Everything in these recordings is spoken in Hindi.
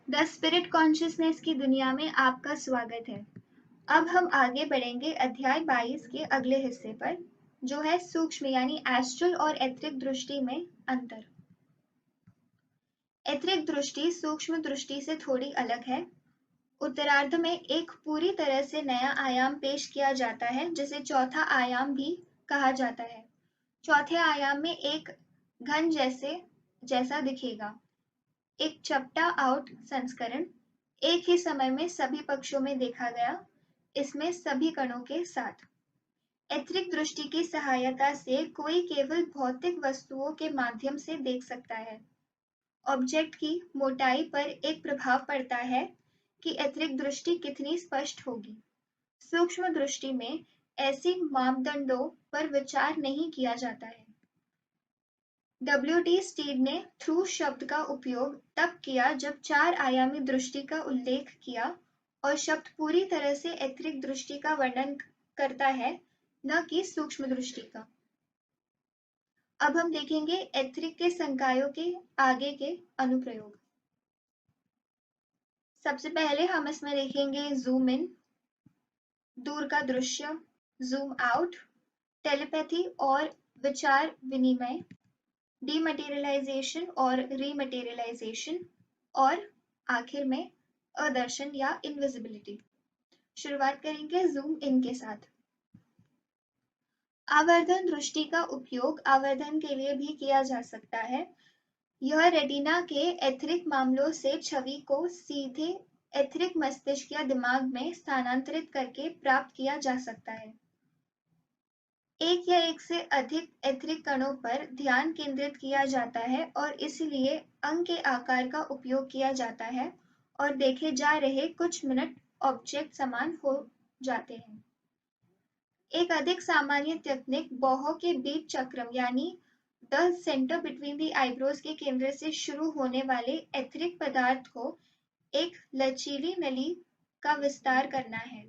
द स्पिरिट कॉन्शियसनेस की दुनिया में आपका स्वागत है। अब हम आगे बढ़ेंगे अध्याय 22 के अगले हिस्से पर, जो है सूक्ष्म यानी एस्ट्रल और एथरिक दृष्टि में अंतर। एथरिक दृष्टि सूक्ष्म दृष्टि से थोड़ी अलग है। उत्तरार्ध में एक पूरी तरह से नया आयाम पेश किया जाता है, जिसे चौथा आयाम भी कहा जाता है। चौथे आयाम में एक घन जैसा दिखेगा, एक चपटा आउट संस्करण एक ही समय में सभी पक्षों में देखा गया, इसमें सभी कणों के साथ। एथरिक दृष्टि की सहायता से कोई केवल भौतिक वस्तुओं के माध्यम से देख सकता है। ऑब्जेक्ट की मोटाई पर एक प्रभाव पड़ता है कि एथरिक दृष्टि कितनी स्पष्ट होगी। सूक्ष्म दृष्टि में ऐसी मापदंडों पर विचार नहीं किया जाता है। W.T. स्टीड ने थ्रू शब्द का उपयोग तब किया जब चार आयामी दृष्टि का उल्लेख किया, और शब्द पूरी तरह से एथरिक दृष्टि का वर्णन करता है, न कि सूक्ष्म दृष्टि का। अब हम देखेंगे एथरिक के संकायों के आगे के अनुप्रयोग। सबसे पहले हम इसमें देखेंगे जूम इन, दूर का दृश्य, जूम आउट, टेलीपैथी और विचार विनिमय, डीमटेरियलाइजेशन और रीमटेरियलाइजेशन, और आखिर में अदर्शन या इनविजिबिलिटी। शुरुआत करेंगे जूम इन के साथ। आवर्धन दृष्टि का उपयोग आवर्धन के लिए भी किया जा सकता है। यह रेटिना के एथरिक मामलों से छवि को सीधे एथरिक मस्तिष्क या दिमाग में स्थानांतरित करके प्राप्त किया जा सकता है। एक या एक से अधिक एथरिक कणों पर ध्यान केंद्रित किया जाता है और इसलिए अंग के आकार का उपयोग किया जाता है और देखे जा रहे कुछ मिनट ऑब्जेक्ट समान हो जाते हैं। एक अधिक सामान्य तकनीक बौहों के बीच चक्रम यानी the centre between the eyebrows के केंद्र से शुरू होने वाले एथरिक पदार्थ को एक लचीली नली का विस्तार करना है।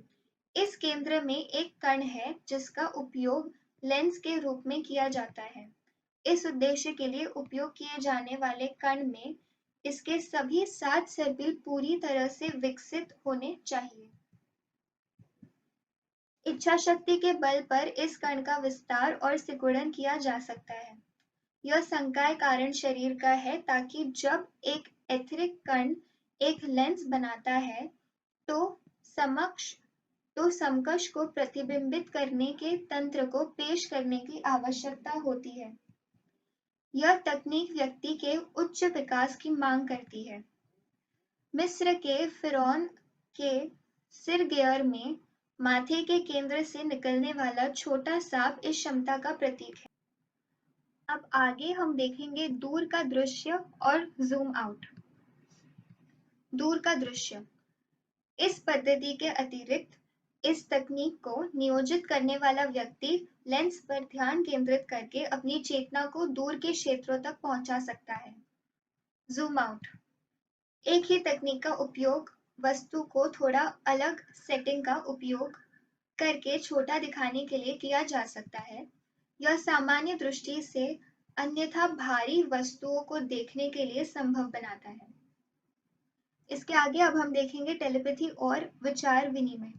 इस केंद्र में एक कण है जिसका उपयोग लेंस के रूप में किया जाता है। इस उद्देश्य के लिए उपयोग किए जाने वाले कण में इसके सभी 7 सर्पिल पूरी तरह से विकसित होने चाहिए। इच्छा शक्ति के बल पर इस कण का विस्तार और सिकुड़न किया जा सकता है। यह संकाय कारण शरीर का है, ताकि जब एक एथरिक कण एक लेंस बनाता है तो समकक्ष को प्रतिबिंबित करने के तंत्र को पेश करने की आवश्यकता होती है। यह तकनीक व्यक्ति के उच्च विकास की मांग करती है। मिस्र के फिरौन के सिरगेयर में माथे के केंद्र से निकलने वाला छोटा सांप इस क्षमता का प्रतीक है। अब आगे हम देखेंगे दूर का दृश्य और जूम आउट। दूर का दृश्य। इस पद्धति के अतिरिक्त इस तकनीक को नियोजित करने वाला व्यक्ति लेंस पर ध्यान केंद्रित करके अपनी चेतना को दूर के क्षेत्रों तक पहुंचा सकता है। Zoom out. एक ही तकनीक का उपयोग वस्तु को थोड़ा अलग सेटिंग का उपयोग करके छोटा दिखाने के लिए किया जा सकता है। यह सामान्य दृष्टि से अन्यथा भारी वस्तुओं को देखने के लिए संभव बनाता है। इसके आगे अब हम देखेंगे टेलीपैथी और विचार विनिमय।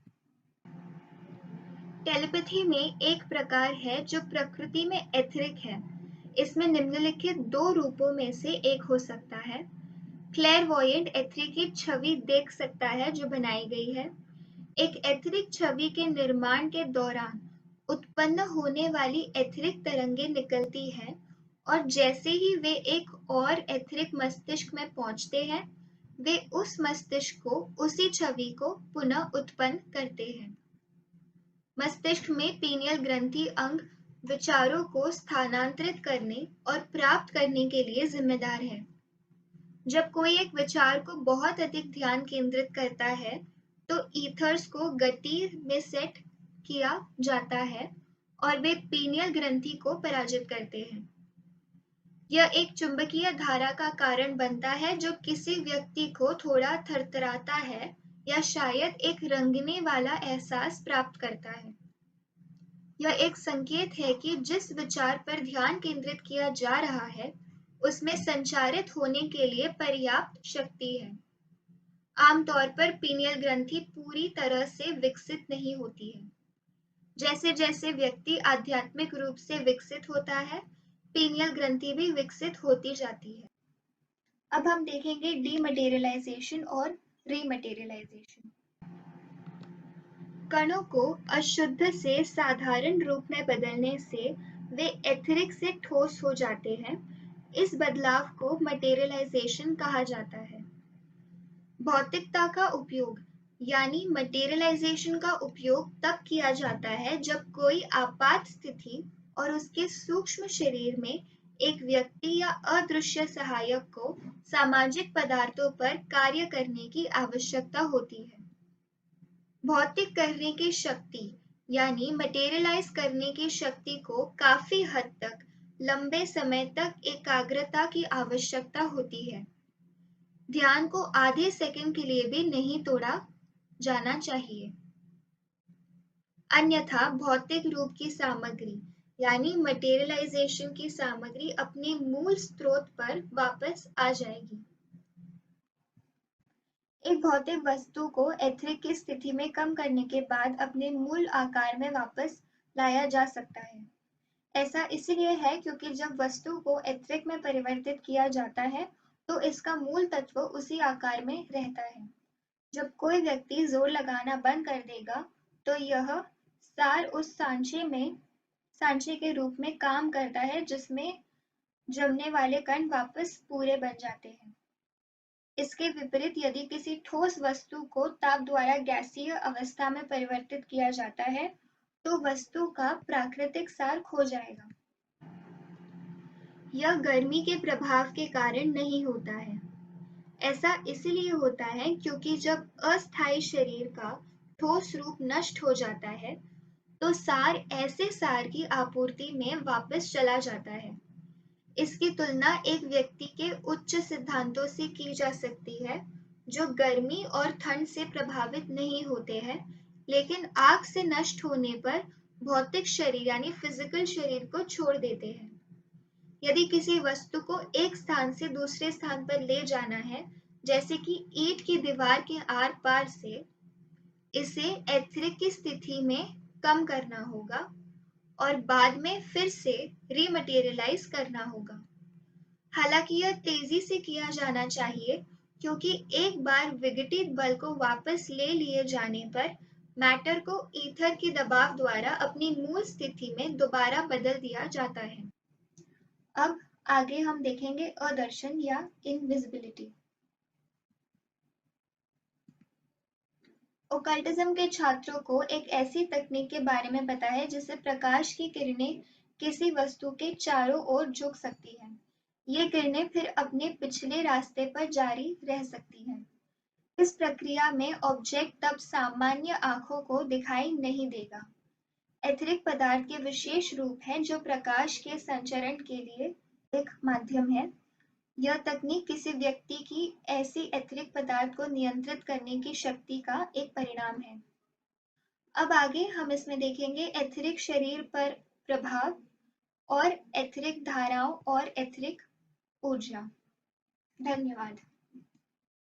टेलीपैथी में एक प्रकार है जो प्रकृति में एथरिक है। इसमें निम्नलिखित दो रूपों में से एक हो सकता है। क्लेरवॉयंट एथरिक की छवि देख सकता है जो बनाई गई है। एक एथरिक छवि के निर्माण के दौरान उत्पन्न होने वाली एथरिक तरंगें निकलती हैं और जैसे ही वे एक और एथरिक मस्तिष्क में पहुंचते हैं, वे उस मस्तिष्क को उसी छवि को पुनः उत्पन्न करते हैं। मस्तिष्क में पीनियल ग्रंथि अंग विचारों को स्थानांतरित करने और प्राप्त करने के लिए जिम्मेदार है। जब कोई एक विचार को बहुत अधिक ध्यान केंद्रित करता है, तो ईथर्स को गति में सेट किया जाता है और वे पीनियल ग्रंथि को पराजित करते हैं। यह एक चुंबकीय धारा का कारण बनता है जो किसी व्यक्ति को थोड़ा थरथराता है या शायद एक रंगने वाला एहसास प्राप्त करता है। यह एक संकेत है कि जिस विचार पर ध्यान केंद्रित किया जा रहा है, उसमें संचारित होने के लिए पर्याप्त शक्ति है। आमतौर पर पीनियल ग्रंथि पूरी तरह से विकसित नहीं होती है। जैसे जैसे व्यक्ति आध्यात्मिक रूप से विकसित होता है, पीनियल ग्रंथि भी विकसित होती जाती है। अब हम देखेंगे डीमटेरियलाइजेशन और रीमटेरियलाइजेशन। कणों को अशुद्ध से साधारण रूप में बदलने से वे एथिरिक से ठोस हो जाते हैं। इस बदलाव को मटेरियलाइजेशन कहा जाता है। भौतिकता का उपयोग यानी मटेरियलाइजेशन का उपयोग तब किया जाता है जब कोई आपात स्थिति और उसके सूक्ष्म शरीर में एक व्यक्ति या अदृश्य सहायक को सामाजिक पदार्थों पर कार्य करने की आवश्यकता होती है। भौतिक करने की शक्ति यानी मटेरियलाइज करने की शक्ति को काफी हद तक लंबे समय तक एकाग्रता की आवश्यकता होती है। ध्यान को आधे सेकंड के लिए भी नहीं तोड़ा जाना चाहिए, अन्यथा भौतिक रूप की सामग्री यानी मटेरियलाइजेशन की सामग्री अपने मूल स्रोत पर वापस आ जाएगी। एक भौतिक वस्तु को एथिरिक की स्थिति में कम करने के बाद अपने मूल आकार में वापस लाया जा सकता है। ऐसा इसलिए है क्योंकि जब वस्तु को एथिरिक में परिवर्तित किया जाता है तो इसका मूल तत्व उसी आकार में रहता है। जब कोई व्यक्ति जोर लगाना बंद कर देगा तो यह सार उस सांचे के रूप में काम करता है जिसमें जमने वाले कण वापस पूरे बन जाते हैं। इसके विपरीत यदि किसी ठोस वस्तु को ताप द्वारा गैसीय अवस्था में परिवर्तित किया जाता है तो वस्तु का प्राकृतिक सार खो जाएगा। यह गर्मी के प्रभाव के कारण नहीं होता है। ऐसा इसलिए होता है क्योंकि जब अस्थायी शरीर का ठोस रूप नष्ट हो जाता है तो सार ऐसे सार की आपूर्ति में वापस चला जाता है। इसकी तुलना एक व्यक्ति के उच्च सिद्धांतों से की जा सकती है जो गर्मी और ठंड से प्रभावित नहीं होते हैं लेकिन आग से नष्ट होने पर भौतिक शरीर यानी फिजिकल शरीर को छोड़ देते हैं। यदि किसी वस्तु को एक स्थान से दूसरे स्थान पर ले जाना है, जैसे कि ईंट की दीवार के आर पार से, इसे एथिरिक की स्थिति में कम करना होगा और बाद में फिर से रीमटेरियलाइज करना होगा। हालांकि यह तेजी से किया जाना चाहिए क्योंकि एक बार विघटित बल को वापस ले लिए जाने पर मैटर को ईथर के दबाव द्वारा अपनी मूल स्थिति में दोबारा बदल दिया जाता है। अब आगे हम देखेंगे अदर्शन या इनविजिबिलिटी। ओकल्टिज्म के छात्रों को एक ऐसी तकनीक के बारे में पता है जिससे प्रकाश की किरणें किसी वस्तु के चारों ओर झुक सकती हैं। ये किरणें फिर अपने पिछले रास्ते पर जारी रह सकती हैं। इस प्रक्रिया में ऑब्जेक्ट तब सामान्य आंखों को दिखाई नहीं देगा। एथिरिक पदार्थ के विशेष रूप हैं जो प्रकाश के संचरण के लिए एक माध्यम है। यह तकनीक किसी व्यक्ति की ऐसी एथिरिक पदार्थ को नियंत्रित करने की शक्ति का एक परिणाम है। अब आगे हम इसमें देखेंगे एथिरिक शरीर पर प्रभाव और एथिरिक धाराओं और एथिरिक ऊर्जा। धन्यवाद।